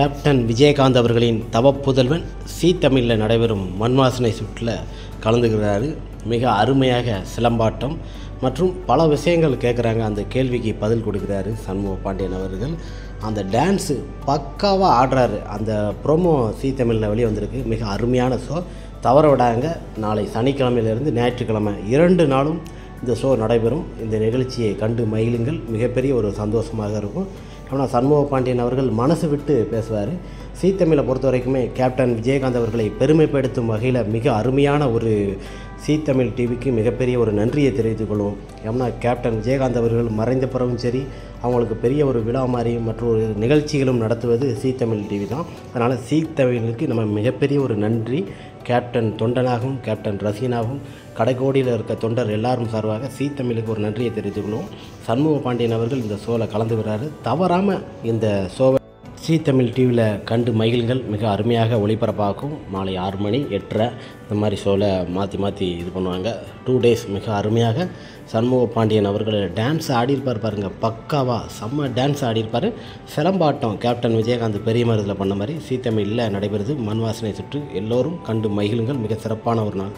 Captain Vijayakanth அவர்களின் தவப்புதல்வன் C தமிழில் நடைபெறும் மண்வாசனை சுற்றில் கலந்துக்கிறாரு. மிக அருமையாக சிலம்பாட்டம் மற்றும் பல விஷயங்கள் கேட்குறாங்க. அந்த கேள்விக்கு பதில் கொடுக்குறாரு சண்முக பாண்டியன் அவர்கள். அந்த டான்ஸு பக்காவாக ஆடுறாரு. அந்த ப்ரோமோ சி தமிழில் வெளியே வந்திருக்கு. மிக அருமையான ஷோ, தவற விடாங்க. நாளை சனிக்கிழமையிலிருந்து ஞாயிற்றுக்கிழமை 2 நாளும் இந்த ஷோ நடைபெறும். இந்த நிகழ்ச்சியை கண்டு மகிழுங்கள். மிகப்பெரிய ஒரு சந்தோஷமாக இருக்கும். ஆனால் சண்முக பாண்டியன் அவர்கள் மனசு விட்டு பேசுவார். சி தமிழை பொறுத்த வரைக்குமே கேப்டன் விஜயகாந்த் அவர்களை பெருமைப்படுத்தும் வகையில் மிக அருமையான ஒரு சி தமிழ் டிவிக்கு மிகப்பெரிய ஒரு நன்றியை தெரிவித்துக் கொள்வோம். ஏன்னா கேப்டன் விஜயகாந்த் அவர்கள் மறைந்த பிறகும் சரி, அவங்களுக்கு பெரிய ஒரு விழா மாதிரி மற்றொரு நிகழ்ச்சிகளும் நடத்துவது சி தமிழ் டிவி தான். அதனால் சி தமிழுக்கு நம்ம மிகப்பெரிய ஒரு நன்றி. கேப்டன் தொண்டனாகவும் கேப்டன் ரசிகனாகவும் கடைக்கோடியில் இருக்க தொண்டர் எல்லாரும் சார்பாக சி தமிழுக்கு ஒரு நன்றியை தெரிவித்துக் கொள்வோம். சண்முக பாண்டியன் அவர்கள் இந்த ஷோவில் கலந்துக்கிறாரு. தவறாமல் இந்த ஷோவை சி தமிழ் டிவியில் கண்டு மகிழ்கள். மிக அருமையாக ஒளிபரப்பாகும். மாலை 6 மணி 8:30 இந்த மாதிரி ஷோவில் மாற்றி இது பண்ணுவாங்க. 2 days மிக அருமையாக சண்முக பாண்டியன் அவர்கள் டான்ஸ் ஆடியிருப்பார் பாருங்கள். பக்காவாக செம்ம டான்ஸ் ஆடியிருப்பார். சிலம்பாட்டம் கேப்டன் விஜயகாந்த் பெரிய மருதில் பண்ண மாதிரி சி தமிழில் நடைபெறுது மண்வாசனை சுற்று. எல்லோரும் கண்டு மகிழுங்கள். மிக சிறப்பான ஒரு நாள்.